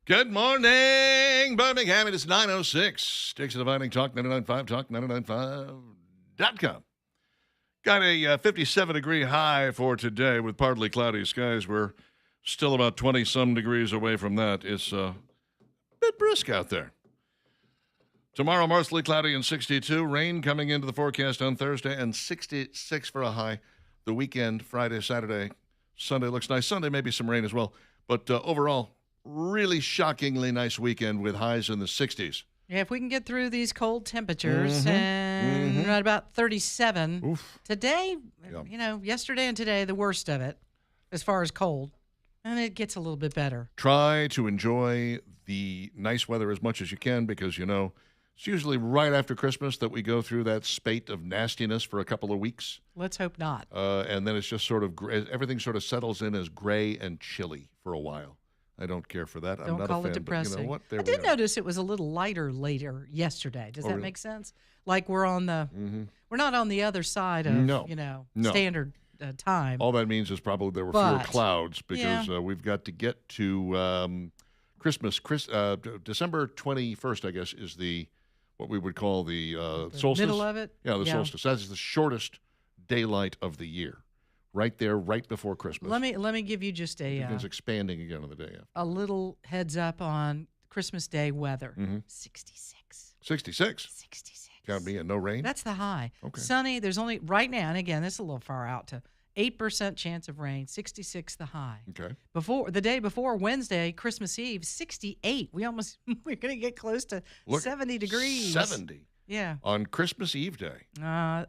Good morning, Birmingham. It is 9:06. Dixon Dividing Talk 99.5, Talk995.com. Got a 57-degree high for today with partly cloudy skies. We're still about 20-some degrees away from that. It's a bit brisk out there. Tomorrow, mostly cloudy and 62. Rain coming into the forecast on Thursday and 66 for a high. The weekend, Friday, Saturday, Sunday looks nice. Sunday, maybe some rain as well. But overall, really shockingly nice weekend with highs in the 60s. Yeah, if we can get through these cold temperatures and at about 37. Oof. Today, Yeah. yesterday and today, the worst of it as far as cold. And it gets a little bit better. Try to enjoy the nice weather as much as you can because, it's usually right after Christmas that we go through that spate of nastiness for a couple of weeks. Let's hope not. And then it's just sort of everything sort of settles in as gray and chilly for a while. I don't care for that. I'm Don't not call a fan, it depressing. But you know what? There I we did are. notice it was a little lighter later yesterday. Does that really? make sense? Like we're on the we're not on the other side of No. standard time. All that means is probably there were fewer But, clouds because we've got to get to Christmas. December 21st, I guess, is what we would call the solstice. Middle of it? Yeah, the Yeah. solstice. That's the shortest daylight of the year. Right there, right before Christmas. Let me give you just It's expanding again on the day after. a little heads up on Christmas Day weather. 66. 66. 66. Count me in. No rain? That's the high. Okay. Sunny. There's only right now, and again, this is a little far out to 8% chance of rain. 66 the high. Okay. The day before Wednesday, Christmas Eve, 68. We're going to get close to Look, 70 degrees. 70 Yeah. on Christmas Eve day.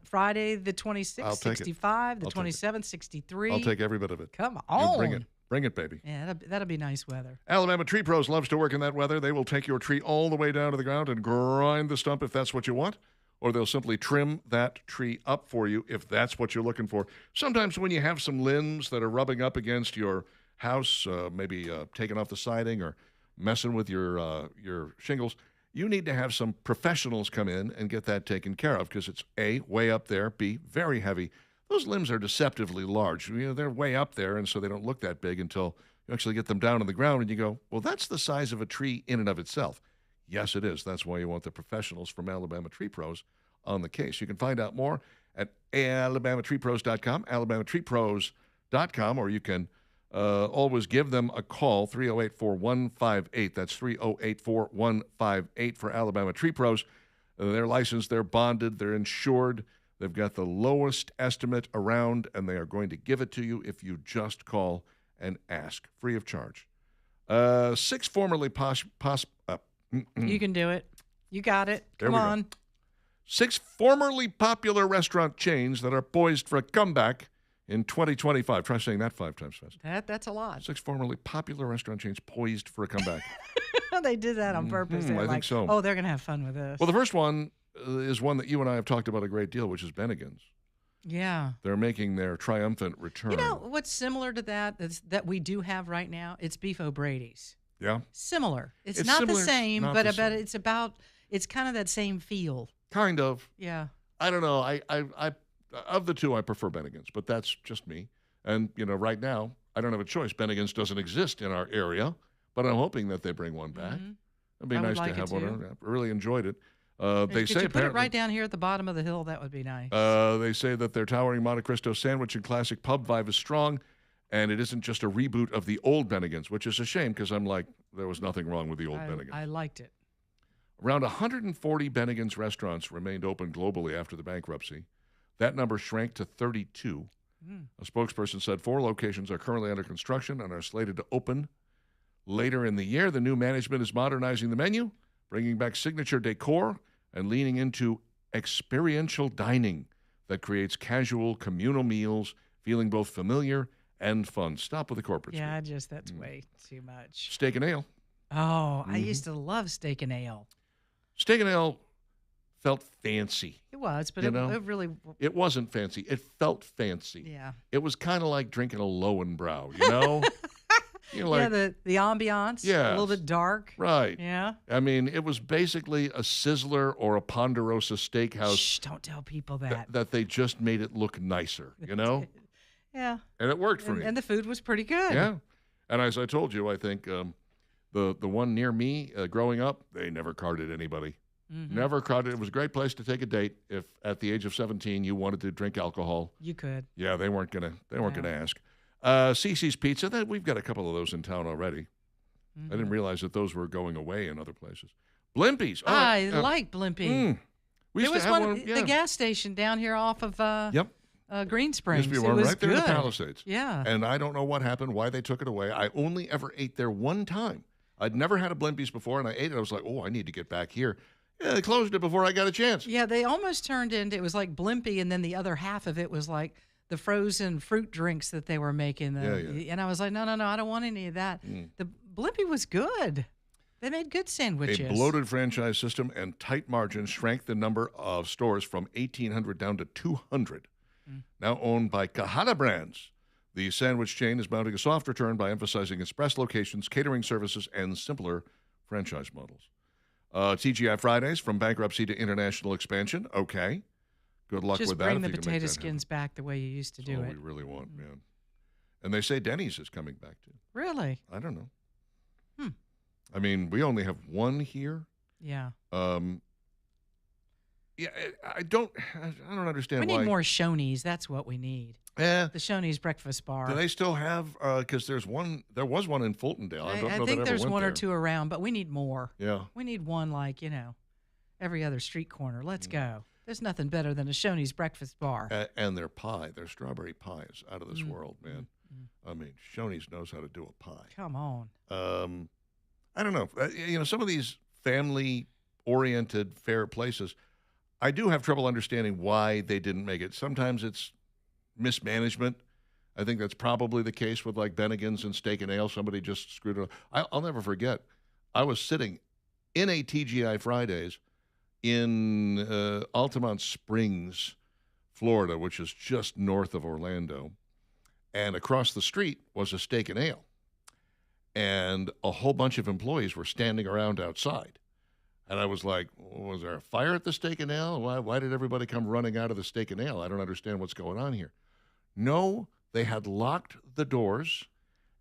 Friday the 26th, I'll take it. 65. The I'll take it. 27th, 63. I'll take every bit of it. Come You on. bring it. Bring it, baby. Yeah, that'll be nice weather. Alabama Tree Pros loves to work in that weather. They will take your tree all the way down to the ground and grind the stump if that's what you want, or they'll simply trim that tree up for you if that's what you're looking for. Sometimes when you have some limbs that are rubbing up against your house, maybe taking off the siding or messing with your shingles, you need to have some professionals come in and get that taken care of because it's A, way up there, B, very heavy. Those limbs are deceptively large. They're way up there, and so they don't look that big until you actually get them down on the ground and you go, well, that's the size of a tree in and of itself. Yes, it is. That's why you want the professionals from Alabama Tree Pros on the case. You can find out more at alabamatreepros.com, alabamatreepros.com, or you can always give them a call, 308-4158. That's 308-4158 for Alabama Tree Pros. They're licensed, they're bonded, they're insured. They've got the lowest estimate around, and they are going to give it to you if you just call and ask, free of charge. 6 formerly You can do it. You got it. There Come we go. on. 6 formerly popular restaurant chains that are poised for a comeback in 2025. Try saying that 5 times fast. That's a lot. 6 formerly popular restaurant chains poised for a comeback. They did that on purpose. They're I think like, so. oh, they're going to have fun with this. Well, the first one is one that you and I have talked about a great deal, which is Bennigan's. Yeah. They're making their triumphant return. You know what's similar to that we do have right now? It's Beef O'Brady's. Yeah? Similar. It's It's not similar, the same, not but the I bet same. it's kind of that same feel. Kind of. Yeah. I don't know. I of the two, I prefer Bennigan's, but that's just me. And, right now, I don't have a choice. Bennigan's doesn't exist in our area, but I'm hoping that they bring one back. It'd be I would nice like to it have one. too. I really enjoyed it. They Could say you put it apparently right down here at the bottom of the hill? That would be nice. they say that their towering Monte Cristo sandwich and classic pub vibe is strong, and it isn't just a reboot of the old Bennigan's, which is a shame because I'm like, there was nothing wrong with the old Bennigan's. I liked it. Around 140 Bennigan's restaurants remained open globally after the bankruptcy. That number shrank to 32. A spokesperson said 4 locations are currently under construction and are slated to open later in the year. The new management is modernizing the menu, bringing back signature decor, and leaning into experiential dining that creates casual, communal meals, feeling both familiar and fun. Stop with the corporate Yeah, speak. that's way too much. Steak and ale. Oh, I used to love steak and ale. Steak and ale felt fancy. It was, but You it know? really, It wasn't fancy. It felt fancy. yeah. It was kind of like drinking a Lowenbrau, you know? Yeah, the ambiance, a little Yes. bit dark. Right. Yeah. I mean, it was basically a Sizzler or a Ponderosa steakhouse Shh, don't tell people that. that they just made it look nicer, you know? Yeah. And it worked for me. And the food was pretty good. Yeah. And as I told you, I think The one near me growing up, they never carded anybody. Never carded. It was a great place to take a date if at the age of 17 you wanted to drink alcohol. You could. Yeah, they weren't gonna ask. Cece's Pizza. We've got a couple of those in town already. I didn't realize that those were going away in other places. Blimpies. I like Blimpie. We There used to was have one, the gas station down here off of Green Springs. Used to be It one was right there in the good. Palisades. Yeah. And I don't know what happened, why they took it away. I only ever ate there one time. I'd never had a Blimpies before, and I ate it. I was like, oh, I need to get back here. Yeah, they closed it before I got a chance. Yeah, they almost turned into, it was like Blimpie, and then the other half of it was like the frozen fruit drinks that they were making. Yeah. And I was like, no, I don't want any of that. The Blimpie was good. They made good sandwiches. A bloated franchise system and tight margins shrank the number of stores from 1,800 down to 200. Now owned by Kahana Brands, the sandwich chain is mounting a soft return by emphasizing express locations, catering services, and simpler franchise models. TGI Fridays, from bankruptcy to international expansion. Okay. Good luck Just with that. bring if the you can make potato that skins back the way you used to do happen. it. We really want, man. And they say Denny's is coming back too. Really? I don't know. I mean, we only have one here. Yeah. Yeah, I don't understand We why. need more Shoney's. That's what we need. Yeah. The Shoney's breakfast bar. Do they still have? Because there was one in Fultondale. I don't know think that there's ever went one there. or two around, but we need more. Yeah. We need one like, every other street corner. Let's go. There's nothing better than a Shoney's breakfast bar. And their pie, their strawberry pie is out of this world, man. I mean, Shoney's knows how to do a pie. Come on. I don't know. Some of these family-oriented fair places, I do have trouble understanding why they didn't make it. Sometimes it's mismanagement. I think that's probably the case with like Bennigan's and Steak and Ale. Somebody just screwed it up. I'll never forget. I was sitting in a TGI Fridays in Altamont Springs, Florida, which is just north of Orlando. And across the street was a Steak and Ale. And a whole bunch of employees were standing around outside. And I was like, was there a fire at the Steak and Ale? Why did everybody come running out of the Steak and Ale? I don't understand what's going on here. No, they had locked the doors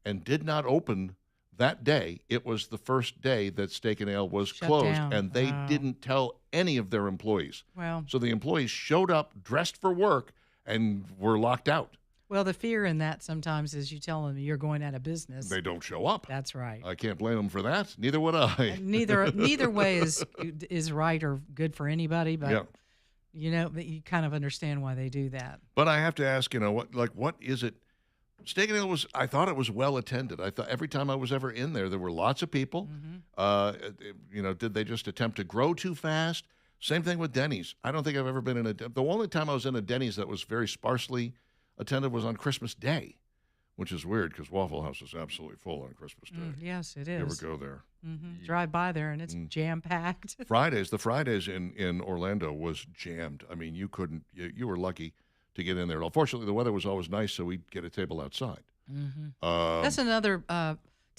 and did not open that day. It was the first day that Steak and Ale was Shut closed, down. and they Wow. didn't tell any of their employees. Well, So the employees showed up dressed for work and were locked out. the fear in that sometimes is you tell them you're going out of business. They don't show up. That's right. I can't blame them for that. Neither would I. And neither way is right or good for anybody, but Yeah. but you kind of understand why they do that. But I have to ask, what is it? Steak and Ale I thought it was well attended. I thought every time I was ever in there were lots of people. Did they just attempt to grow too fast? Same thing with Denny's. I don't think I've ever been in the only time I was in a Denny's that was very sparsely attended was on Christmas Day, which is weird because Waffle House is absolutely full on Christmas Day. Yes, it You ever is. go there? Drive by there and it's jam packed. The Fridays in Orlando was jammed. I mean, you couldn't, you were lucky to get in there. Fortunately, the weather was always nice, so we'd get a table outside. That's another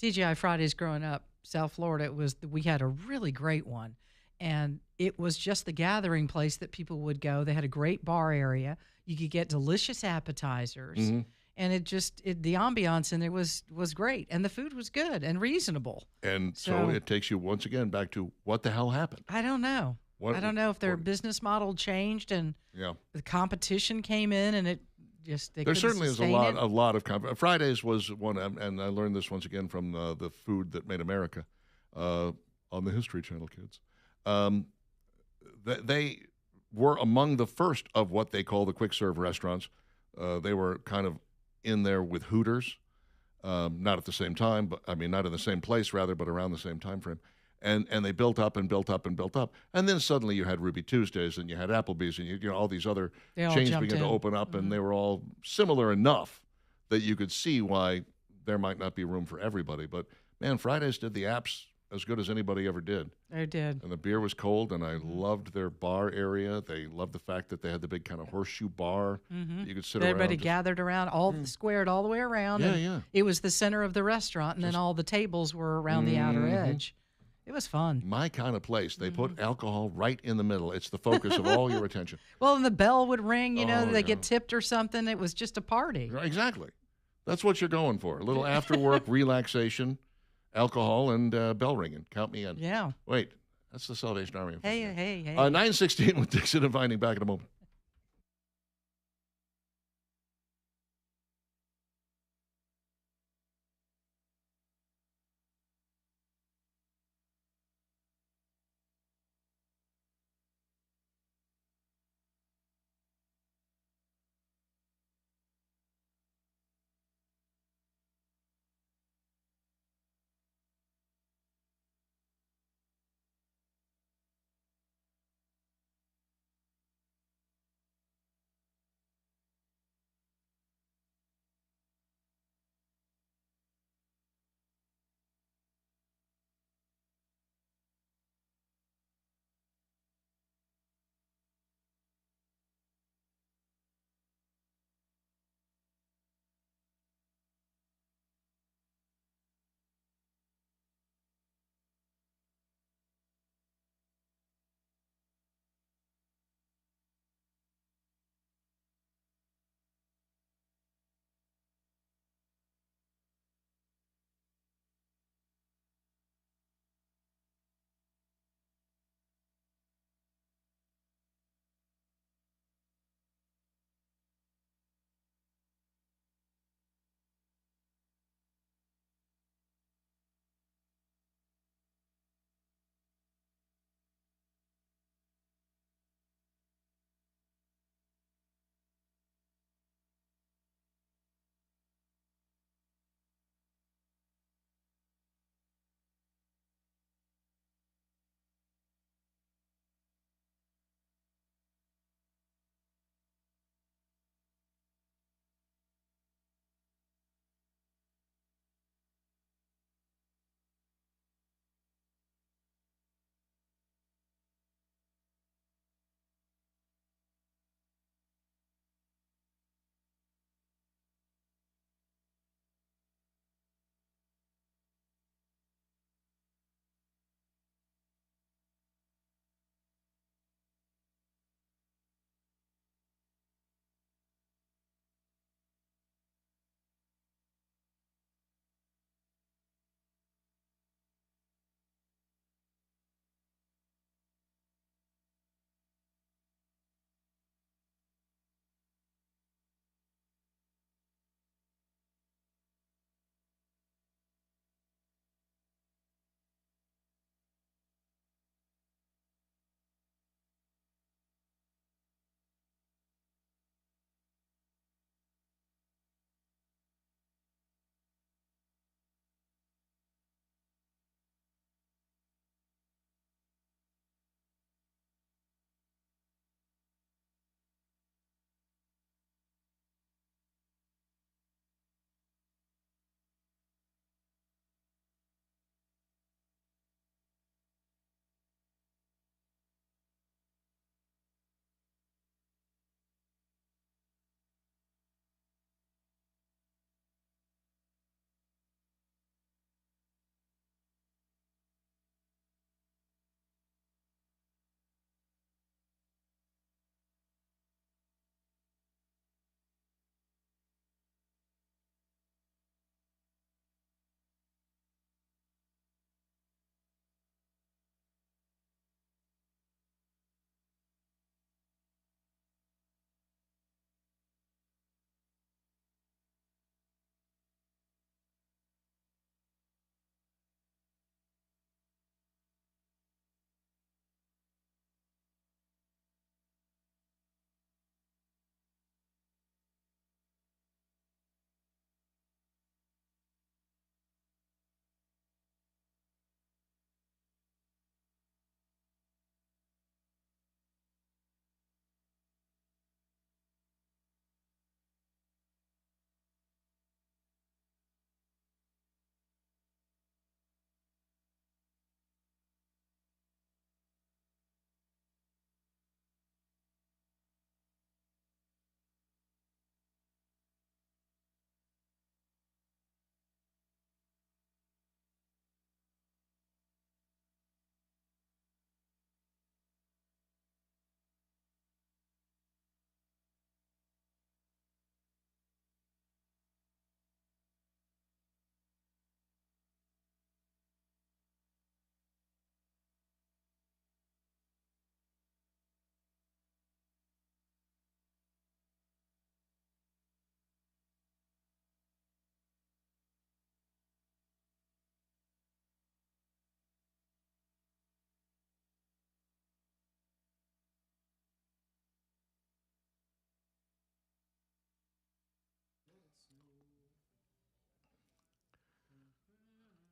TGI Fridays growing up, South Florida. We had a really great one, and it was just the gathering place that people would go. They had a great bar area. You could get delicious appetizers, and the ambiance in there was great, and the food was good and reasonable. And so it takes you once again back to what the hell happened. I don't know. I don't know if their business model changed and the competition came in, and it just there certainly is a lot of Fridays was one, and I learned this once again from the Food That Made America on the History Channel, kids. They were among the first of what they call the quick serve restaurants. They were kind of in there with Hooters, not at the same time, but I mean not in the same place rather, but around the same time frame. And they built up and built up and built up, and then suddenly you had Ruby Tuesdays and you had Applebee's and all these other chains began to open up, and they were all similar enough that you could see why there might not be room for everybody. But man, Fridays did the apps as good as anybody ever did. They did. And the beer was cold, and I loved their bar area. They loved the fact that they had the big kind of horseshoe bar that you could sit around. Everybody gathered around, squared all the way around. Yeah. It was the center of the restaurant, and then all the tables were around the outer edge. It was fun. My kind of place. They put alcohol right in the middle. It's the focus of all your attention. Well, and the bell would ring, they get tipped or something. It was just a party. Exactly. That's what you're going for. A little after work relaxation. alcohol and bell ringing. Count me in. Yeah. Wait, that's the Salvation Army. Hey, hey, hey. 9:16 with Dixon and Vining, back in a moment.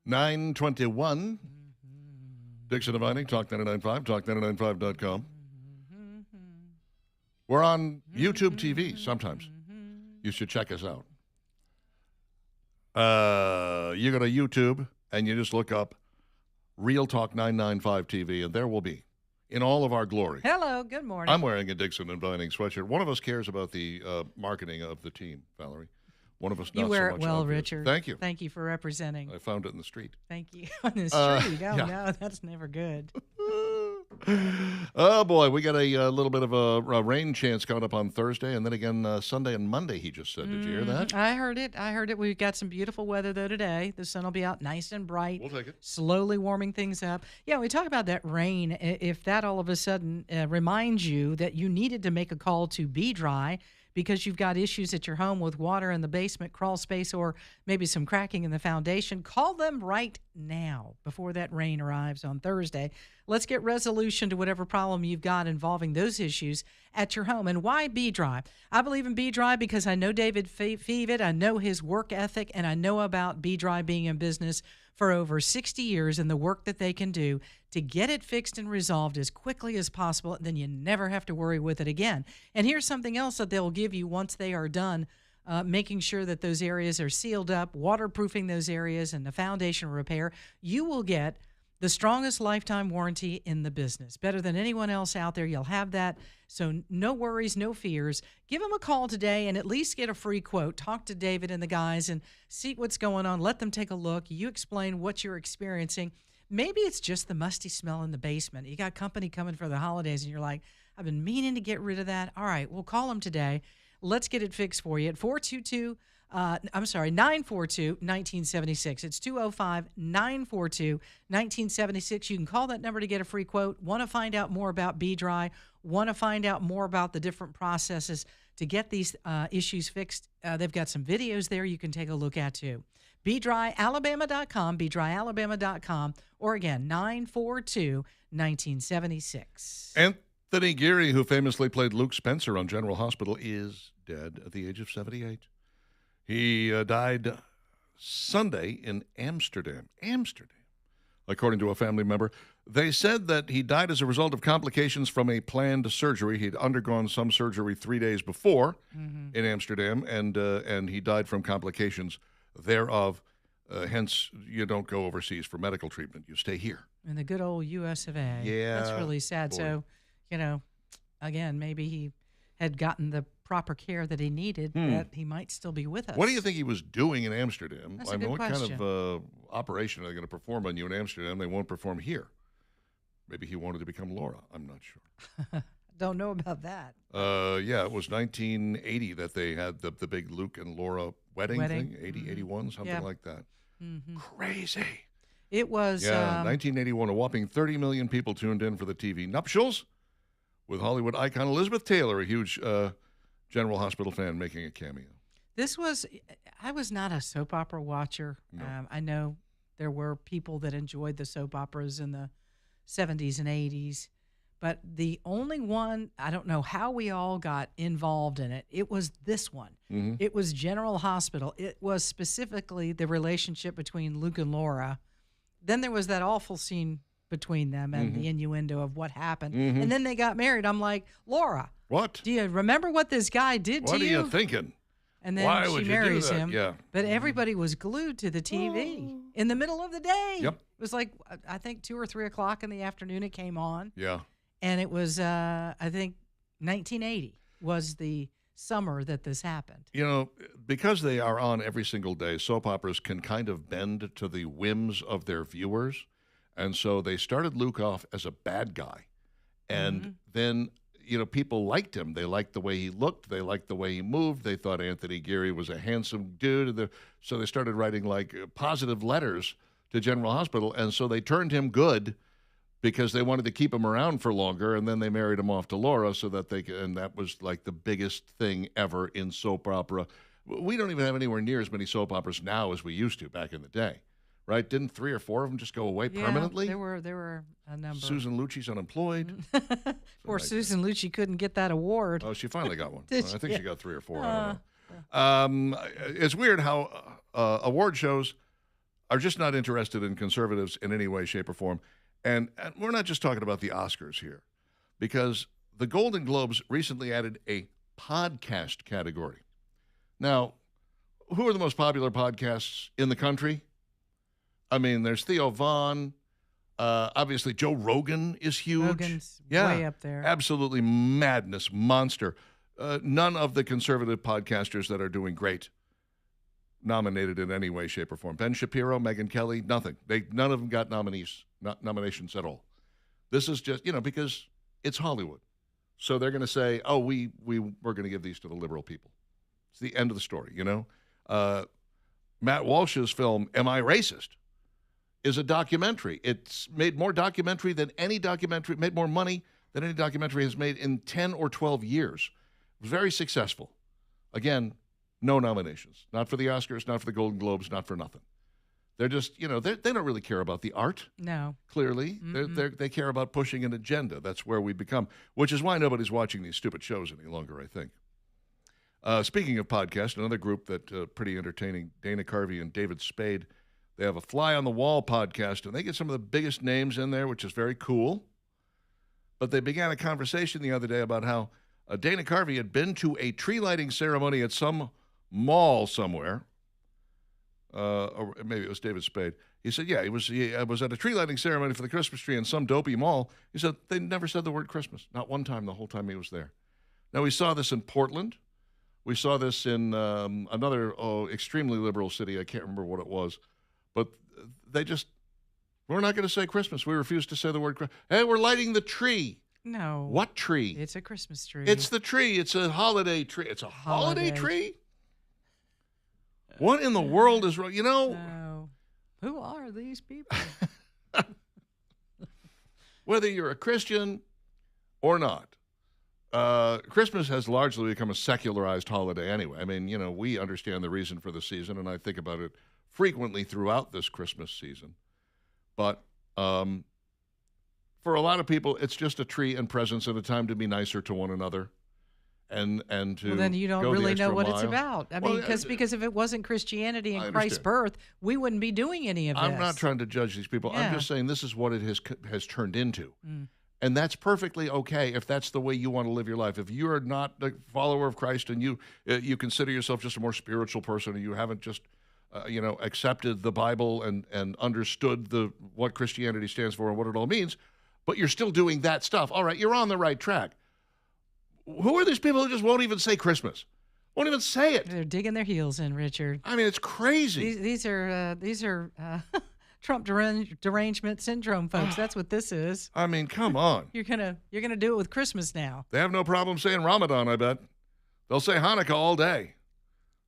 9:21. Dixon and Vining, Talk 99.5, talk995.com. We're on YouTube TV sometimes. You should check us out. You go to YouTube and you just look up Real Talk 995 TV, and there we'll be in all of our glory. Hello, good morning. I'm wearing a Dixon and Vining sweatshirt. One of us cares about the marketing of the team, Valerie. One of us not You wear so it much. well, Obvious. Richard. Thank you. Thank you for representing. I found it in the street. Thank you. On the street. yeah. No, that's never good. Oh, boy. We got a little bit of a rain chance coming up on Thursday, and then again Sunday and Monday, he just said. Did you hear that? I heard it. We've got some beautiful weather, though, today. The sun will be out nice and bright. We'll take it. Slowly warming things up. Yeah, we talk about that rain. If that all of a sudden reminds you that you needed to make a call to Be Dry because you've got issues at your home with water in the basement, crawl space, or maybe some cracking in the foundation, call them right now before that rain arrives on Thursday. Let's get resolution to whatever problem you've got involving those issues at your home. And why Be Dry? I believe in Be Dry because I know David Fevid, I know his work ethic, and I know about Be Dry being in business for over 60 years and the work that they can do to get it fixed and resolved as quickly as possible. And then you never have to worry with it again. And here's something else that they'll give you once they are done, making sure that those areas are sealed up, waterproofing those areas, and the foundation repair. You will get the strongest lifetime warranty in the business. Better than anyone else out there. You'll have that. So no worries, no fears. Give them a call today and at least get a free quote. Talk to David and the guys and see what's going on. Let them take a look. You explain what you're experiencing. Maybe it's just the musty smell in the basement. You got company coming for the holidays and you're like, I've been meaning to get rid of that. All right, we'll call them today. Let's get it fixed for you at 942-1976. It's 205-942-1976. You can call that number to get a free quote. Want to find out more about Be Dry? Want to find out more about the different processes to get these issues fixed? They've got some videos there you can take a look at too. BeDryAlabama.com, BeDryAlabama.com, or again, 942-1976. Anthony Geary, who famously played Luke Spencer on General Hospital, is dead at the age of 78. He died Sunday in Amsterdam, according to a family member. They said that he died as a result of complications from a planned surgery. He'd undergone some surgery 3 days before in Amsterdam, and he died from complications thereof. Hence, you don't go overseas for medical treatment. You stay here. In the good old U.S. of A. Yeah. That's really sad. Boy. So, again, maybe he had gotten the proper care that he needed, that he might still be with us. What do you think he was doing in Amsterdam? That's a good what question. kind of operation are they going to perform on you in Amsterdam? They won't perform here. Maybe he wanted to become Laura. I'm not sure. Don't know about that. Yeah, it was 1980 that they had the big Luke and Laura wedding thing. 80, 81, something like that. Crazy. It was. 1981. A whopping 30 million people tuned in for the TV nuptials with Hollywood icon Elizabeth Taylor, a huge General Hospital fan, making a cameo. I was not a soap opera watcher. No. I know there were people that enjoyed the soap operas in the 70s and 80s, but the only one, I don't know how we all got involved in it. It was this one. It was General Hospital. It was specifically the relationship between Luke and Laura. Then there was that awful scene between them and the innuendo of what happened. And then they got married. I'm like, Laura, what? do you remember what this guy did to you? What are you thinking? And then Why she would you marries do that? him. Yeah. But everybody was glued to the TV in the middle of the day. Yep. It was like, I think 2 or 3 o'clock in the afternoon it came on. Yeah. And it was, I think, 1980 was the summer that this happened. Because they are on every single day, soap operas can kind of bend to the whims of their viewers. And so they started Luke off as a bad guy. And then, people liked him. They liked the way he looked. They liked the way he moved. They thought Anthony Geary was a handsome dude. So they started writing positive letters to General Hospital. And so they turned him good because they wanted to keep him around for longer. And then they married him off to Laura so that and that was like the biggest thing ever in soap opera. We don't even have anywhere near as many soap operas now as we used to back in the day. Right? Didn't 3 or 4 of them just go away permanently? There were a number. Susan Lucci's unemployed. Poor Susan Lucci couldn't get that award. Oh, she finally got one. Did I think she? she got 3 or 4. I don't know. It's weird how award shows are just not interested in conservatives in any way, shape, or form. And we're not just talking about the Oscars here, because the Golden Globes recently added a podcast category. Now, who are the most popular podcasts in the country? I mean, there's Theo Vaughn. Obviously, Joe Rogan is huge. Rogan's way up there. Absolutely madness, monster. None of the conservative podcasters that are doing great nominated in any way, shape, or form. Ben Shapiro, Megyn Kelly, nothing. None of them got nominations at all. This is just, because it's Hollywood. So they're going to say, oh, we're going to give these to the liberal people. It's the end of the story, Matt Walsh's film, Am I Racist?, is a documentary. It's made more documentary than any documentary, made more money than any documentary has made in 10 or 12 years. Very successful. Again, no nominations. Not for the Oscars, not for the Golden Globes, not for nothing. They're just, they don't really care about the art. No. Clearly. They care about pushing an agenda. That's where we become, which is why nobody's watching these stupid shows any longer, I think. Speaking of podcasts, another group that pretty entertaining, Dana Carvey and David Spade, they have a Fly on the Wall podcast, and they get some of the biggest names in there, which is very cool. But they began a conversation the other day about how Dana Carvey had been to a tree lighting ceremony at some mall somewhere. Or maybe it was David Spade. He said, yeah, he was at a tree lighting ceremony for the Christmas tree in some dopey mall. He said they never said the word Christmas, not one time the whole time he was there. Now, we saw this in Portland. We saw this in another extremely liberal city. I can't remember what it was. But we're not going to say Christmas. We refuse to say the word Christmas. Hey, we're lighting the tree. No. What tree? It's a Christmas tree. It's the tree. It's a holiday tree. It's a holiday tree? What in the world is wrong? No. Who are these people? Whether you're a Christian or not, Christmas has largely become a secularized holiday anyway. I mean, we understand the reason for the season, and I think about it frequently throughout this Christmas season. But for a lot of people, it's just a tree and presents and a time to be nicer to one another. And to then you don't go really the know what extra it's mile. about. I mean, because if it wasn't Christianity and Christ's understand. birth, we wouldn't be doing any of this. I'm not trying to judge these people. Yeah. I'm just saying this is what it has turned into. And that's perfectly okay if that's the way you want to live your life. If you're not a follower of Christ and you consider yourself just a more spiritual person and you haven't just accepted the Bible and understood what Christianity stands for and what it all means, but you're still doing that stuff, all right, you're on the right track. Who are these people who just won't even say Christmas? Won't even say it. They're digging their heels in, Richard. I mean, it's crazy. These are Trump derangement syndrome, folks. That's what this is. I mean, come on. You're gonna do it with Christmas now. They have no problem saying Ramadan, I bet. They'll say Hanukkah all day.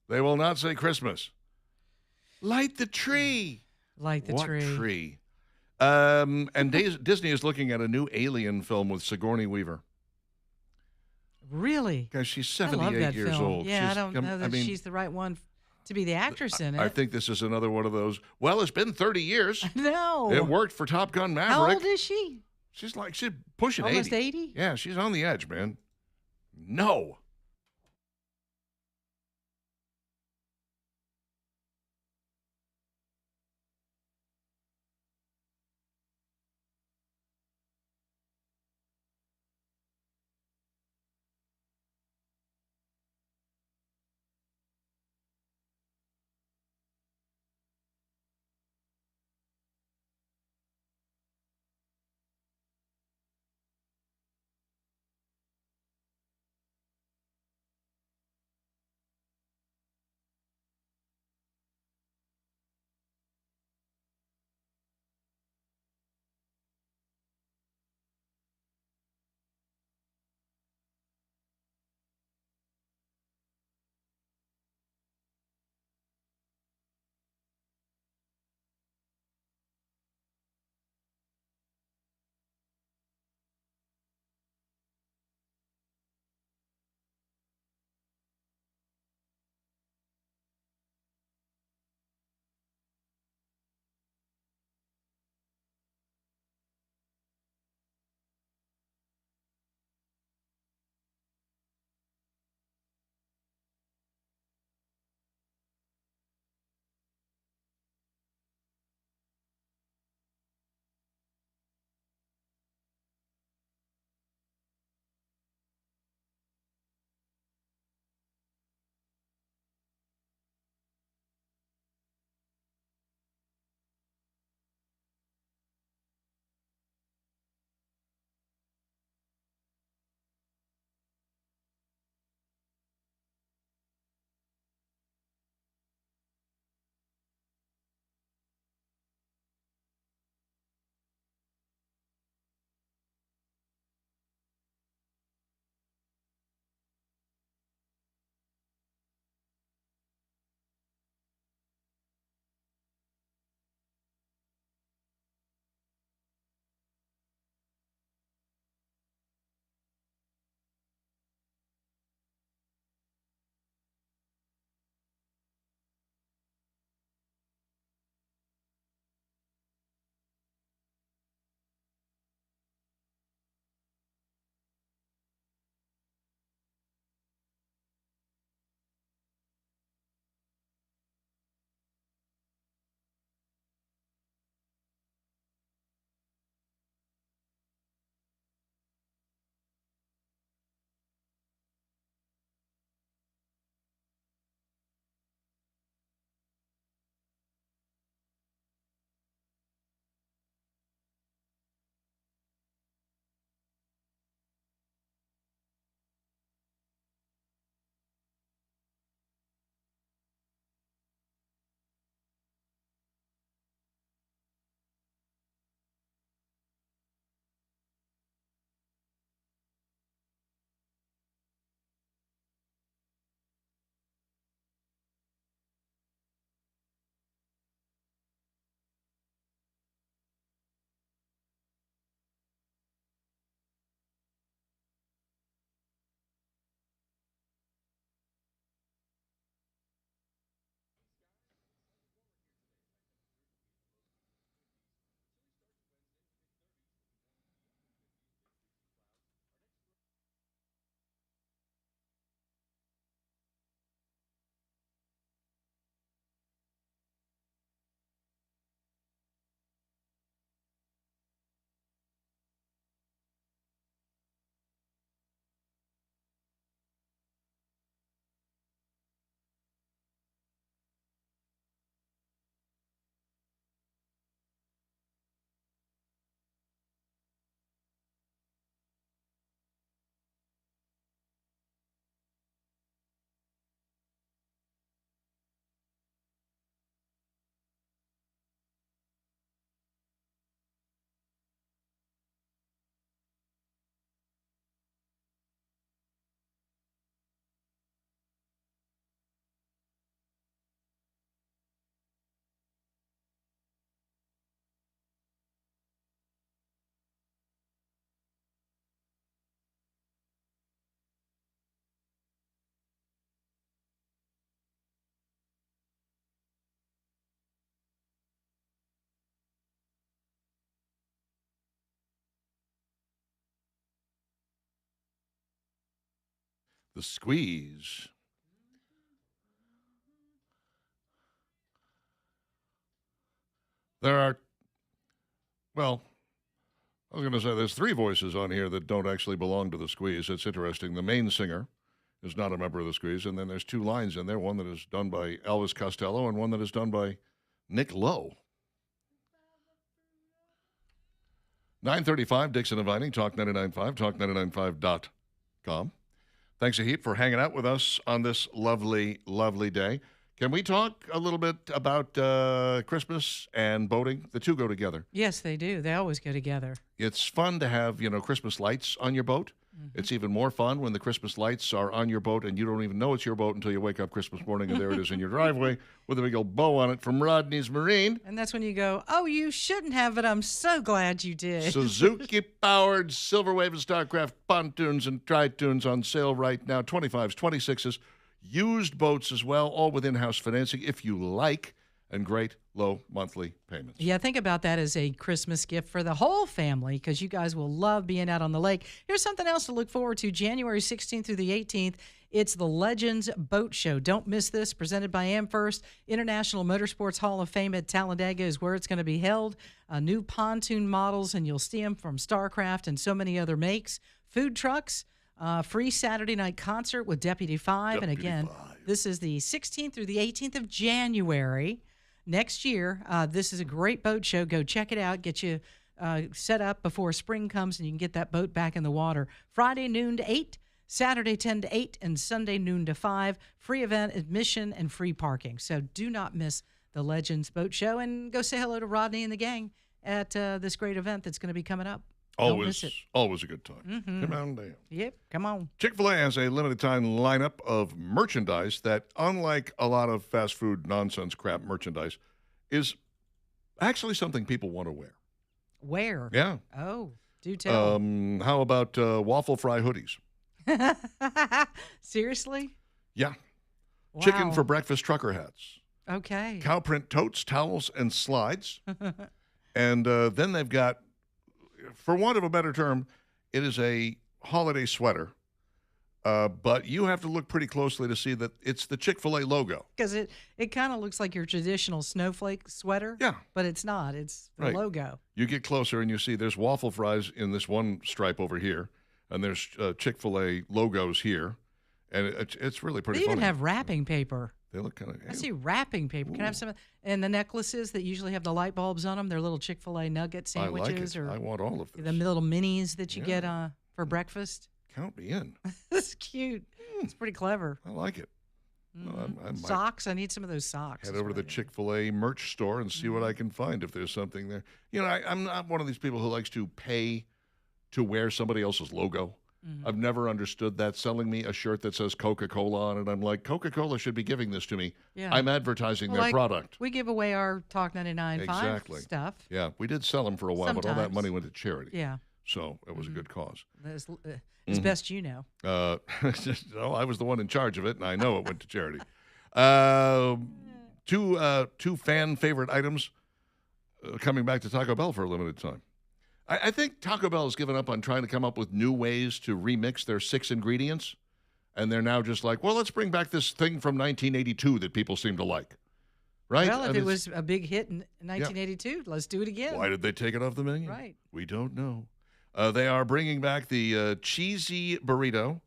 They will not say Christmas. Light the tree. Light the tree. What tree? And Disney is looking at a new Alien film with Sigourney Weaver. Really? Guys, she's I love 78 that years film. old. Yeah, I don't know that mean, she's the right one to be the actress in it. I think this is another one of those, well, it's been 30 years. No. It worked for Top Gun Maverick. How old is she? She's pushing 80. Almost 80? Yeah, she's on the edge, man. No. The Squeeze. There are, well, I was going to say there's three voices on here that don't actually belong to the Squeeze. It's interesting. The main singer is not a member of the Squeeze, and then there's two lines in there, one that is done by Elvis Costello and one that is done by Nick Lowe. 9:35, Dixon and Vining, Talk 99.5, talk995.com. Thanks a heap for hanging out with us on this lovely, lovely day. Can we talk a little bit about Christmas and boating? The two go together. Yes, they do. They always go together. It's fun to have, Christmas lights on your boat. It's even more fun when the Christmas lights are on your boat and you don't even know it's your boat until you wake up Christmas morning and there it is in your driveway with a big old bow on it from Rodney's Marine. And that's when you go, oh, you shouldn't have, but I'm so glad you did. Suzuki-powered Silver Wave and Starcraft pontoons and tritoons on sale right now. 25s, 26s, used boats as well, all with in-house financing if you like, and great low monthly payments. Yeah, think about that as a Christmas gift for the whole family because you guys will love being out on the lake. Here's something else to look forward to. January 16th through the 18th, it's the Legends Boat Show. Don't miss this. Presented by Amherst International Motorsports Hall of Fame at Talladega is where it's going to be held. New pontoon models, and you'll see them from Starcraft and so many other makes. Food trucks, free Saturday night concert with Deputy 5. And again, this is the 16th through the 18th of January. Next year, this is a great boat show. Go check it out. Get you set up before spring comes, and you can get that boat back in the water. Friday, noon to 8, Saturday, 10 to 8, and Sunday, noon to 5. Free event, admission, and free parking. So do not miss the Legends Boat Show, and go say hello to Rodney and the gang at this great event that's going to be coming up. Don't miss it. Always a good time. Come on down. Yep, come on. Chick-fil-A has a limited-time lineup of merchandise that, unlike a lot of fast food nonsense crap merchandise, is actually something people want to wear. Where? Yeah. Oh, do tell. How about waffle fry hoodies? Seriously? Yeah. Wow. Chicken for breakfast trucker hats. Okay. Cow print totes, towels, and slides. And then they've got, for want of a better term, it is a holiday sweater. But you have to look pretty closely to see that it's the Chick-fil-A logo. Because it kind of looks like your traditional snowflake sweater. Yeah. But it's not. It's the Right. logo. You get closer and you see there's waffle fries in this one stripe over here, and there's Chick-fil-A logos here. And it's really pretty They funny. even have wrapping paper. They look kind of... I see wrapping paper. Can I have some? And the necklaces that usually have the light bulbs on them, they're little Chick-fil-A nugget sandwiches. I like it. I want all of this. The little minis that you get for breakfast. Count me in. It's cute. It's pretty clever. I like it. Well, I might Socks. I need some of those socks. head over to the Chick-fil-A merch store and see what I can find if there's something there. I'm not one of these people who likes to pay to wear somebody else's logo. I've never understood that. Selling me a shirt that says Coca-Cola on it, I'm like, Coca-Cola should be giving this to me. Yeah. I'm advertising their Like, product. We give away our Talk 99.5 Exactly. stuff. Yeah, we did sell them for a while, but all that Sometimes. money went to charity. Yeah. So it was a good cause. As best you know. No, I was the one in charge of it, and I know it went to charity. Two fan favorite items coming back to Taco Bell for a limited time. I think Taco Bell has given up on trying to come up with new ways to remix their 6 ingredients, and they're now just like, well, let's bring back this thing from 1982 that people seem to like. Right? Well, if And it was a big hit in 1982, let's do it again. why did they take it off the menu? Right. We don't know. They are bringing back the cheesy burrito,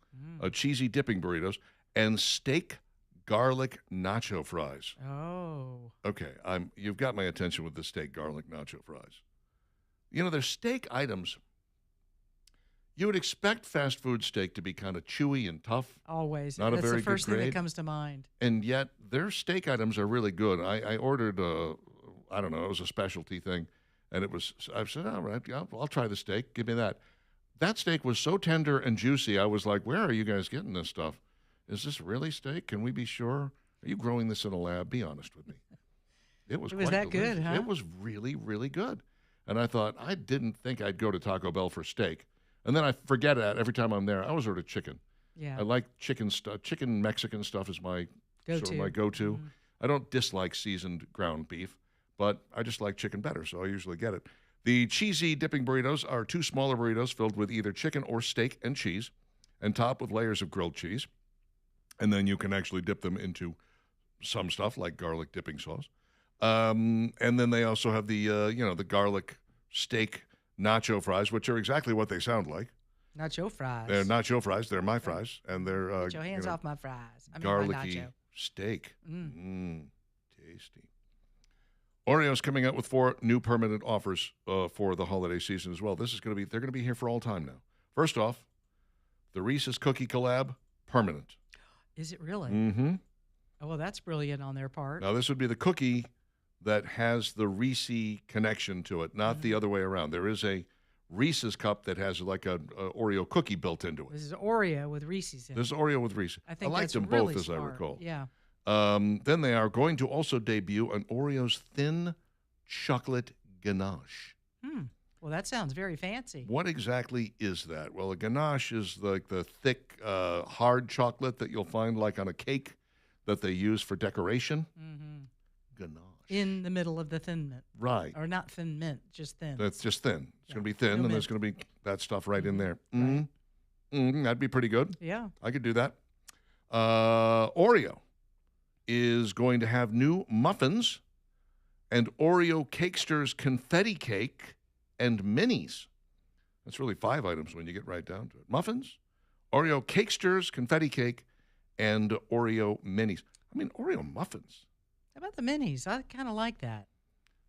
cheesy dipping burritos, and steak garlic nacho fries. Oh. Okay, you've got my attention with the steak garlic nacho fries. They're steak items. You would expect fast food steak to be kind of chewy and tough. Always. Not a That's very the first good thing that grade. comes to mind. And yet their steak items are really good. I ordered, I don't know, it was a specialty thing. And I said, all right, I'll try the steak. Give me that. That steak was so tender and juicy. I was like, where are you guys getting this stuff? Is this really steak? Can we be sure? Are you growing this in a lab? Be honest with me. It was quite that delicious. good, huh? It was really, really good. And I thought, I didn't think I'd go to Taco Bell for steak. And then I forget it every time I'm there. I always order chicken. Yeah. I like chicken stuff. Chicken Mexican stuff is my Go-to. sort of my go-to. I don't dislike seasoned ground beef, but I just like chicken better, so I usually get it. The cheesy dipping burritos are 2 smaller burritos filled with either chicken or steak and cheese, and topped with layers of grilled cheese. And then you can actually dip them into some stuff like garlic dipping sauce. And then they also have the the garlic steak nacho fries, which are exactly what they sound like. Nacho fries. They're nacho fries. They're my fries, and they're Get your hands off my fries. I mean, my garlicky nacho. steak. Tasty. Oreo's coming out with 4 new permanent offers for the holiday season as well. They're going to be here for all time now. First off, the Reese's Cookie Collab, permanent. Is it really? Mm-hmm. Oh, well, that's brilliant on their part. Now, this would be the cookie that has the Reese connection to it, not the other way around. There is a Reese's cup that has like a Oreo cookie built into it. This is Oreo with Reese's in it. This is Oreo with Reese. I think like that's them really both, as I smart. recall. Yeah. Then they are going to also debut an Oreo's thin chocolate ganache. Well, that sounds very fancy. What exactly is that? Well, a ganache is like the thick, hard chocolate that you'll find like on a cake that they use for decoration. Ganache. In the middle of the thin mint. Right. Or not thin mint, just thin. That's just thin. It's going to be thin, No and mint. there's going to be that stuff right in there. Right. That'd be pretty good. Yeah. I could do that. Oreo is going to have new muffins and Oreo Cakesters confetti cake and minis. That's really 5 items when you get right down to it. Muffins, Oreo Cakesters confetti cake, and Oreo minis. I mean, Oreo muffins. How about the minis? I kind of like that.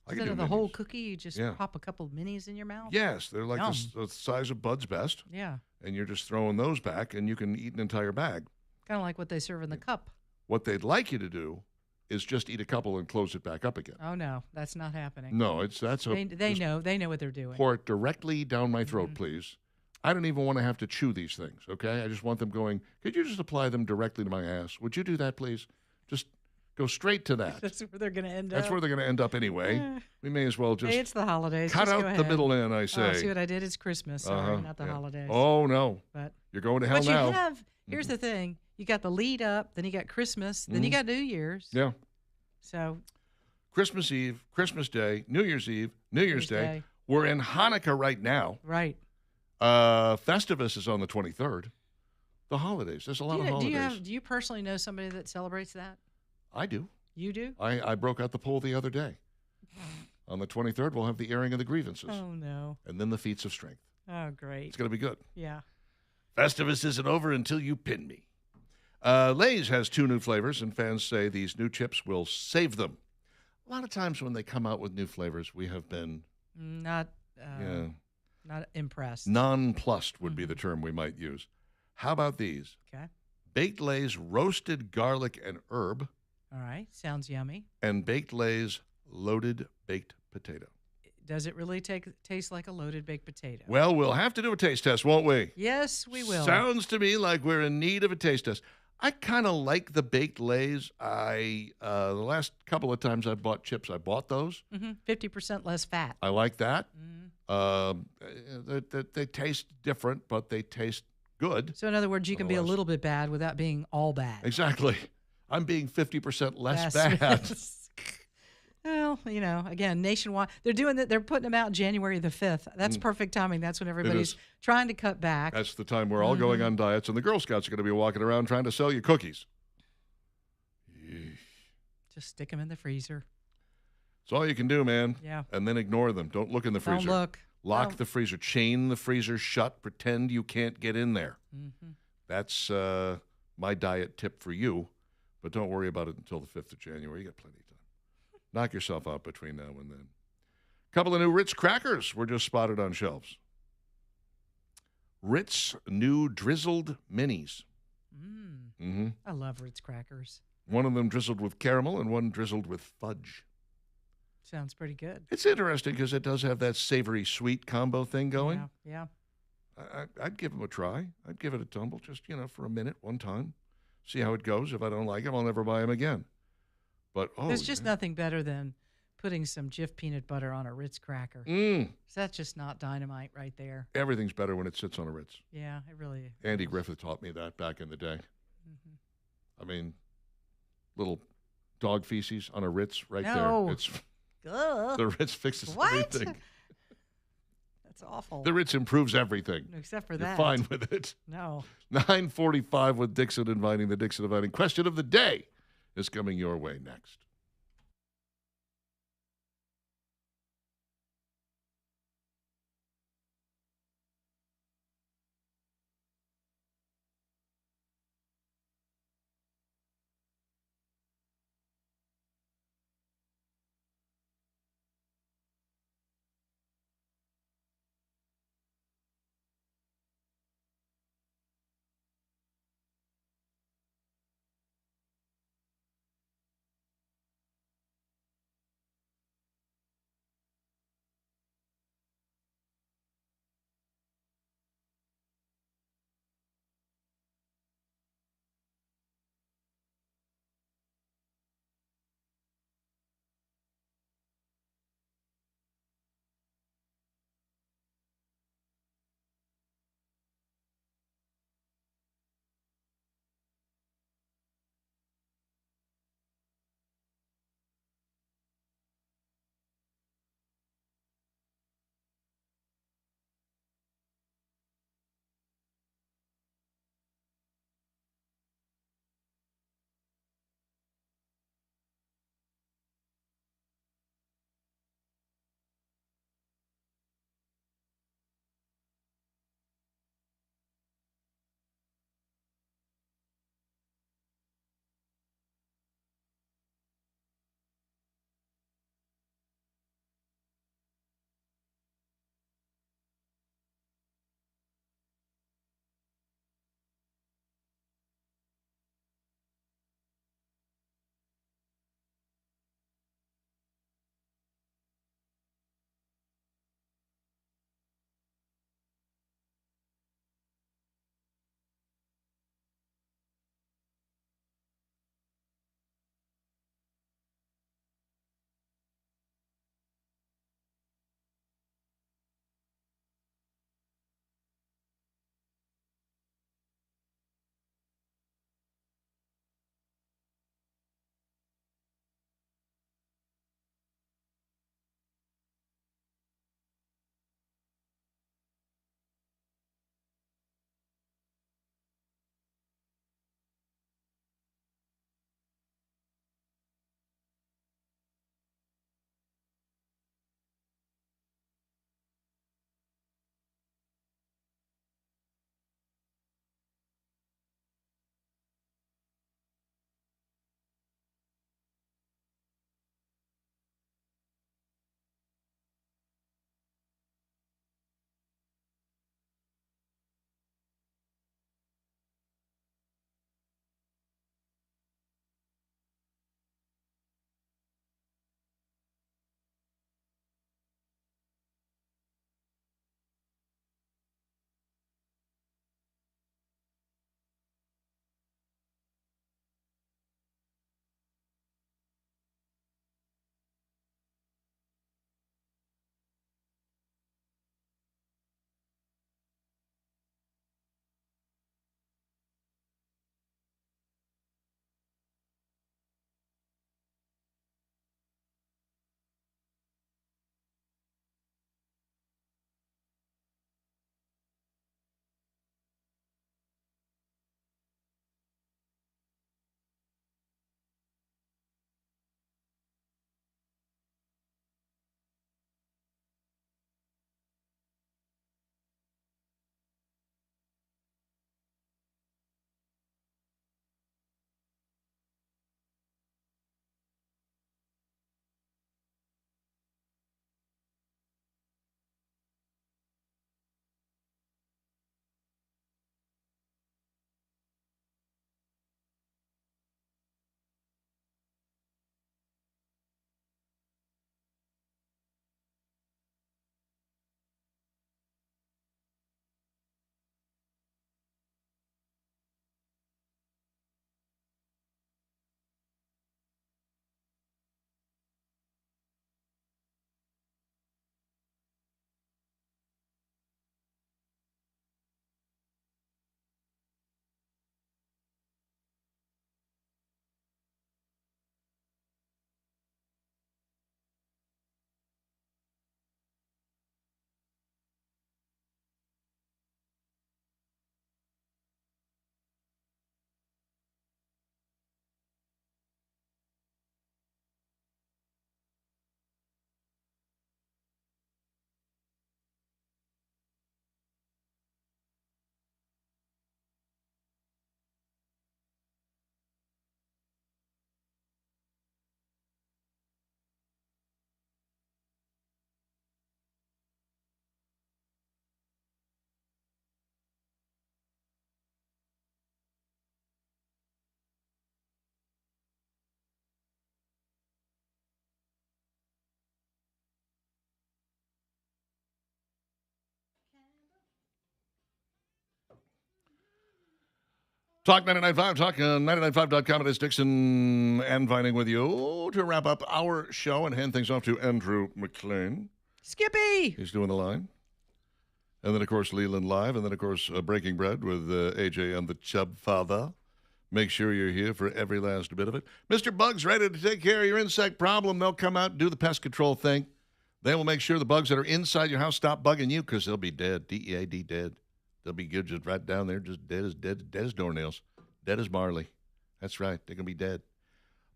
I could Instead do of the whole minis. cookie, you just Yeah. pop a couple of minis in your mouth. Yes, they're like Yum. the size of Bud's Best, Yeah. and you're just throwing those back, and you can eat an entire bag. Kind of like what they serve in the cup. What they'd like you to do is just eat a couple and close it back up again. Oh, no. That's not happening. No, that's a They just know. They know what they're doing. pour it directly down my throat, Mm-hmm. please. I don't even want to have to chew these things, okay? I just want them going, could you just apply them directly to my ass? Would you do that, please? Just go straight to that. That's where they're going to end That's up. where they're going to end up anyway. Eh. We may as well just Hey, it's the holidays. cut Just go out the ahead. middle end, I say. Oh, see what I did? It's Christmas. Sorry, not the yeah. holidays. Oh, no. But You're going to hell but you now. have, here's the thing. You got the lead up, then you got Christmas, then you got New Year's. Yeah. So Christmas Eve, Christmas Day, New Year's Eve, New Year's Day. We're in Hanukkah right now. right. Festivus is on the 23rd. The holidays. There's a lot of holidays. Do you personally know somebody that celebrates that? I do. You do? I broke out the poll the other day. On the 23rd, we'll have the airing of the grievances. Oh no. And then the feats of strength. Oh great. It's going to be good. Yeah. Festivus isn't over until you pin me. Lay's has 2 new flavors, and fans say these new chips will save them. A lot of times when they come out with new flavors, we have been Not impressed. nonplussed would be the term we might use. How about these? Okay. Baked Lay's roasted garlic and herb, All right. Sounds yummy. and Baked Lay's loaded baked potato. Does it really taste like a loaded baked potato? Well, we'll have to do a taste test, won't we? Yes, we will. Sounds to me like we're in need of a taste test. I kind of like the Baked Lays. The last couple of times I bought chips, I bought those. 50% less fat. I like that. Mm-hmm. They taste different, but they tast good. So in other words, you can be a Nonetheless. little bit bad without being all bad. Exactly. I'm being 50% less Yes. bad. Well, again, nationwide. They're doing that. They're putting them out January the 5th. That's perfect timing. That's when everybody's is. trying to cut back. That's the time we're all going on diets, and the Girl Scouts are going to be walking around trying to sell you cookies. Yeesh. Just stick them in the freezer. It's all you can do, man. Yeah. And then ignore them. Don't look in the freezer. Don't look. Lock Don't. the freezer. Chain the freezer shut. Pretend you can't get in there. Mm-hmm. That's my diet tip for you. But don't worry about it until the 5th of January. You got plenty of time. Knock yourself out between now and then. A couple of new Ritz crackers were just spotted on shelves. Ritz new drizzled minis. I love Ritz crackers. One of them drizzled with caramel and one drizzled with fudge. Sounds pretty good. It's interesting because it does have that savory sweet combo thing going. Yeah. I'd give them a try. I'd give it a tumble just, for a minute, one time. See how it goes. If I don't like them, I'll never buy them again. But, There's just nothing better than putting some Jif peanut butter on a Ritz cracker. That's just not dynamite right there. Everything's better when it sits on a Ritz. Yeah, it really is. Andy Griffith taught me that back in the day. I mean, little dog feces on a Ritz right No. there. It's Ugh. the Ritz fixes What? everything. That's awful. The Ritz improves everything. Except for You're that. fine with it. No. 9:45 with Dixon inviting the Dixon inviting. Question of the day is coming your way next. Talk 99.5, talk 995.com. It is Dixon and Vining with you to wrap up our show and hand things off to Andrew McLean. Skippy! He's doing the line. And then, of course, Leland Live. And then, of course, Breaking Bread with AJ and the Chub Father. Make sure you're here for every last bit of it. Mr. Bug's ready to take care of your insect problem. They'll come out and do the pest control thing. They will make sure the bugs that are inside your house stop bugging you because they'll be dead. D-E-A-D, dead. They'll be good just right down there, just dead as doornails. Dead as barley. That's right. They're going to be dead.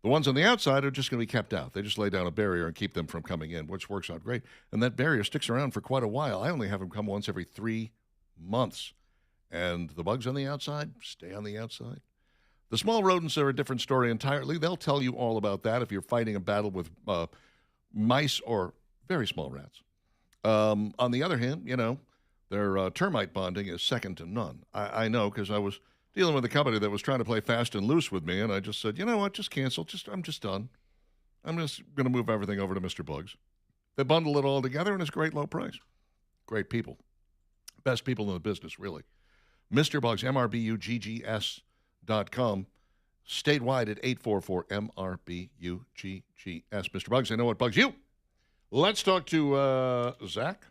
The ones on the outside are just going to be kept out. They just lay down a barrier and keep them from coming in, which works out great. And that barrier sticks around for quite a while. I only have them come once every 3 months. And the bugs on the outside stay on the outside. The small rodents are a different story entirely. They'll tell you all about that if you're fighting a battle with mice or very small rats. On the other hand, their termite bonding is second to none. I know because I was dealing with a company that was trying to play fast and loose with me, and I just said, you know what, just cancel. I'm just done. I'm just going to move everything over to Mr. Bugs. They bundle it all together, and it's a great low price. Great people. Best people in the business, really. Mr. Bugs, MRBUGGS.com. Statewide at 844-MRBUGGS. Mr. Bugs, I know what bugs you. Let's talk to Zach,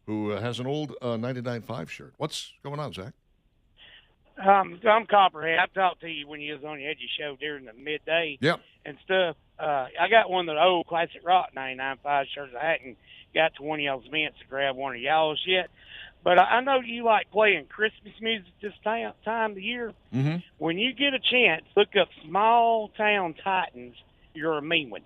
who has an old 99.5 shirt. What's going on, Zach? I'm Copperhead. I talked to you when you was on the Edgy Show during the midday and stuff. I got one of the old Classic Rock 99.5 shirts. I hadn't got to one of y'all's events to grab one of y'all's yet. But I know you like playing Christmas music this time of the year. Mm-hmm. When you get a chance, look up Small Town Titans. You're a mean one.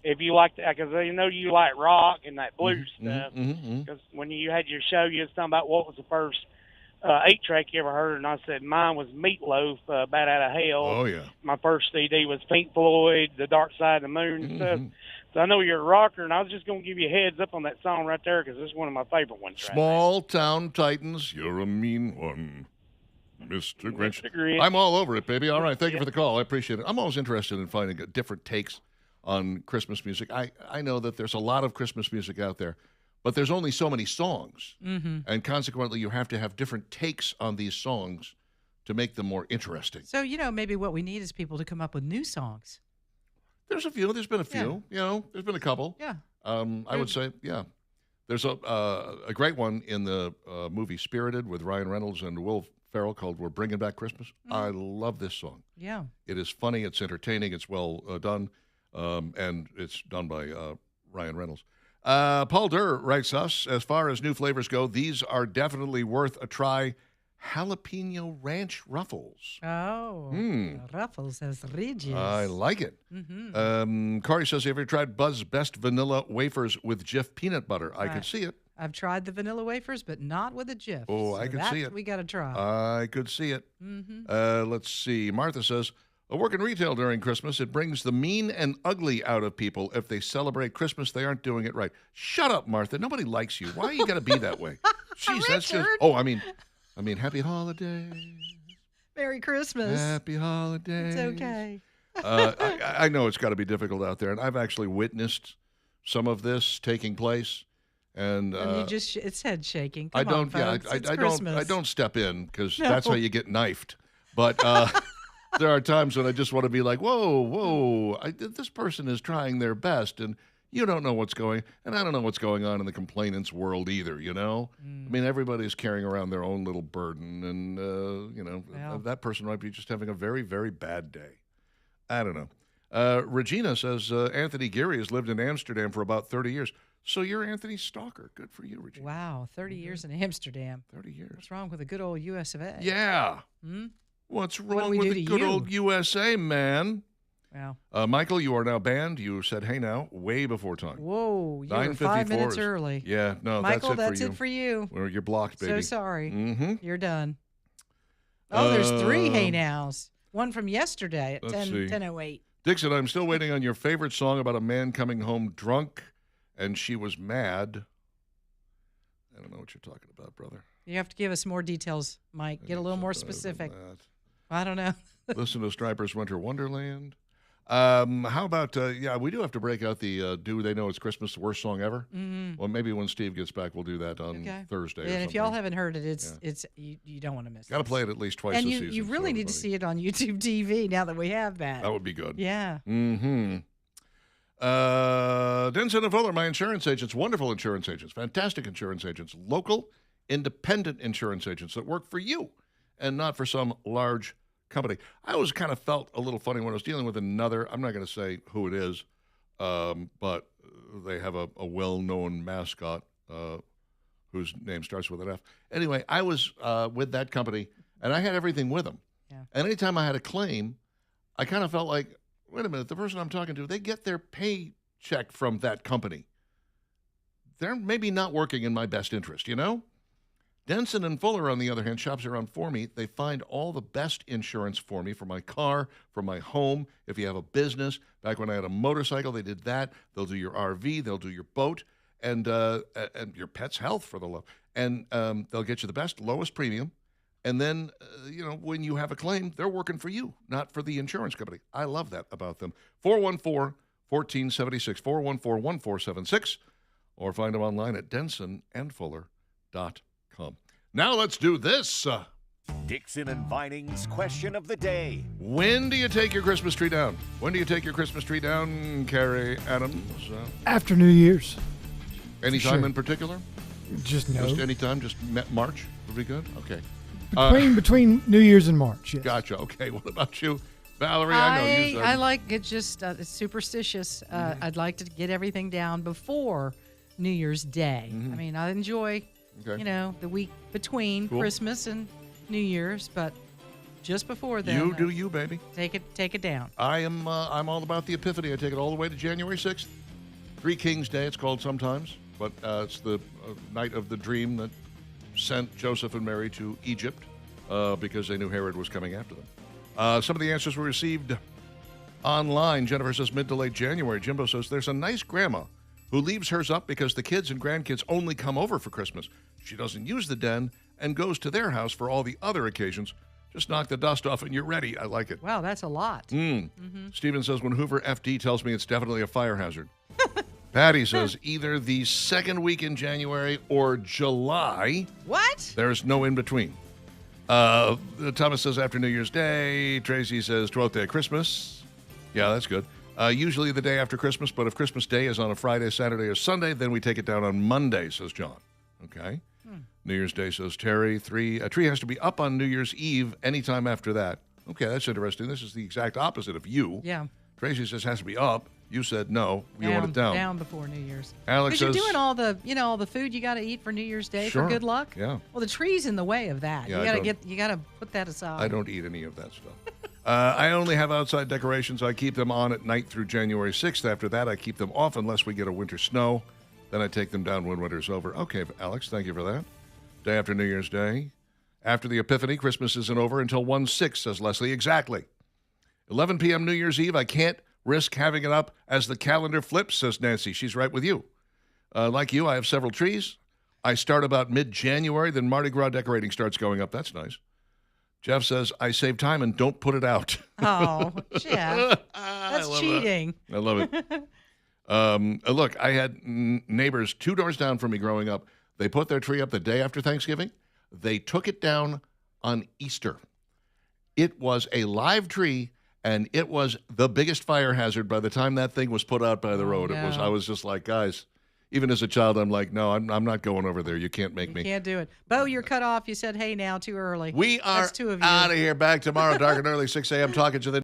If you like that, because I know you like rock and that blues stuff. Because when you had your show, you was talking about what was the first 8-track you ever heard, and I said mine was Meatloaf, Bat Out of Hell. Oh, yeah. My first CD was Pink Floyd, The Dark Side of the Moon and stuff. So I know you're a rocker, and I was just going to give you a heads up on that song right there because it's one of my favorite ones. Small Town Titans, you're a mean one, Mr. Grinch. I'm all over it, baby. All right, thank you for the call. I appreciate it. I'm always interested in finding different takes on Christmas music. I know that there's a lot of Christmas music out there, but there's only so many songs. And consequently, you have to have different takes on these songs to make them more interesting. So, maybe what we need is people to come up with new songs. There's a few. There's been a few. There's been a couple. Yeah. I would say, There's a great one in the movie Spirited with Ryan Reynolds and Will Ferrell called We're Bringing Back Christmas. I love this song. Yeah. It is funny. It's entertaining. It's well done. And it's done by Ryan Reynolds. Paul Durr writes us, as far as new flavors go, these are definitely worth a try. Jalapeno Ranch Ruffles. Oh, Ruffles has ridges. I like it. Corey says, have you ever tried Buzz's Best Vanilla Wafers with Jif Peanut Butter? I could see it. I've tried the vanilla wafers, but not with a Jif. Oh, I could see it. We got to try. I could see it. Let's see. Martha says, I work in retail during Christmas. It brings the mean and ugly out of people. If they celebrate Christmas, they aren't doing it right. Shut up, Martha. Nobody likes you. Why you got to be that way? Jeez, that's just. Oh, I mean, happy holidays. Merry Christmas. Happy holidays. It's okay. I know it's got to be difficult out there, and I've actually witnessed some of this taking place. And you just it's head shaking. I don't. I don't step in because that's how you get knifed. But there are times when I just want to be like, whoa, this person is trying their best, and you don't know what's going, and I don't know what's going on in the complainants world either. I mean, everybody's carrying around their own little burden, and that person might be just having a very, very bad day. I don't know. Regina says Anthony Geary has lived in Amsterdam for about 30 years. So you're Anthony Stalker. Good for you, Regina. Wow, 30 years in Amsterdam. 30 years. What's wrong with the good old US of A? Yeah. What's wrong with the good old USA, man? Wow. Michael, you are now banned. You said, hey now, way before time. Whoa, you were 5 minutes early. Yeah, no, Michael, that's it for you. Well, you're blocked, baby. So sorry. You're done. Oh, there's 3 hey nows. One from yesterday at 10:08. Dixon, I'm still waiting on your favorite song about a man coming home drunk and she was mad. I don't know what you're talking about, brother. You have to give us more details, Mike. Get a little more specific. I don't know. Listen to Stryper's Winter Wonderland. How about, we do have to break out the Do They Know It's Christmas, the worst song ever? Mm-hmm. Well, maybe when Steve gets back, we'll do that on Thursday. And if y'all haven't heard it, it's you don't want to miss it. Got to play it at least twice and a season. You really need to see it on YouTube TV now that we have that. That would be good. Yeah. Mm-hmm. Denson and Fuller, my insurance agents, wonderful insurance agents, fantastic insurance agents, local, independent insurance agents that work for you and not for some large company. I always kind of felt a little funny when I was dealing with another, I'm not going to say who it is, but they have a well-known mascot whose name starts with an F. Anyway, I was with that company, and I had everything with them. Yeah. And anytime I had a claim, I kind of felt like, wait a minute, the person I'm talking to, they get their paycheck from that company. They're maybe not working in my best interest, you know? Denson and Fuller, on the other hand, shops around for me. They find all the best insurance for me, for my car, for my home. If you have a business, back when I had a motorcycle, they did that. They'll do your RV, they'll do your boat, and your pet's health for the love. And they'll get you the best, lowest premium. And then, when you have a claim, they're working for you, not for the insurance company. I love that about them. 414-1476, 414-1476, or find them online at densonandfuller.com. Now let's do this. Dixon and Vining's question of the day. When do you take your Christmas tree down? When do you take your Christmas tree down, Carrie Adams? After New Year's. Any time in particular? Just any time? Just March would be good? Okay. Between New Year's and March, yes. Gotcha. Okay. What about you, Valerie? I like it just it's superstitious. I'd like to get everything down before New Year's Day. Mm-hmm. I mean, I enjoy, the week between Christmas and New Year's, but just before then. You do you, baby. Take it down. I'm all about the Epiphany. I take it all the way to January 6th. Three Kings Day, it's called sometimes, but it's the night of the dream that sent Joseph and Mary to Egypt because they knew Herod was coming after them. Some of the answers were received online. Jennifer says mid to late January. Jimbo says there's a nice grandma who leaves hers up because the kids and grandkids only come over for Christmas. She doesn't use the den and goes to their house for all the other occasions. Just knock the dust off and you're ready. I like it. Wow, that's a lot. Steven says when Hoover FD tells me it's definitely a fire hazard. Patty says either the second week in January or July. What? There's no in between. Thomas says after New Year's Day. Tracy says 12th day of Christmas. Yeah, that's good. Usually the day after Christmas, but if Christmas Day is on a Friday, Saturday, or Sunday, then we take it down on Monday, says John. Okay. New Year's Day, says Terry. A tree has to be up on New Year's Eve anytime after that. Okay, that's interesting. This is the exact opposite of you. Yeah. Tracy says has to be up. You said no. You want it down. Down before New Year's. Alex says, because you're doing all the, all the food you got to eat for New Year's Day Sure. for good luck. Yeah. Well, the tree's in the way of that. Yeah, you got to put that aside. I don't eat any of that stuff. I only have outside decorations. I keep them on at night through January 6th. After that, I keep them off unless we get a winter snow. Then I take them down when winter's over. Okay, Alex, thank you for that. Day after New Year's Day. After the Epiphany, Christmas isn't over until 1/6, says Leslie. Exactly. 11 p.m. New Year's Eve, I can't risk having it up as the calendar flips, says Nancy. She's right with you. Like you, I have several trees. I start about mid-January, then Mardi Gras decorating starts going up. That's nice. Jeff says, I save time and don't put it out. Oh, Jeff. That's cheating. That. I love it. Look, I had neighbors 2 doors down from me growing up. They put their tree up the day after Thanksgiving. They took it down on Easter. It was a live tree, and it was the biggest fire hazard by the time that thing was put out by the road. No. I was just like, guys, even as a child, I'm like, no, I'm not going over there. You can't make me. You can't do it. Bo, you're cut off. You said, hey, now, too early. We are That's 2 of you. out of here. Back tomorrow, dark and early, 6 a.m. Talking to the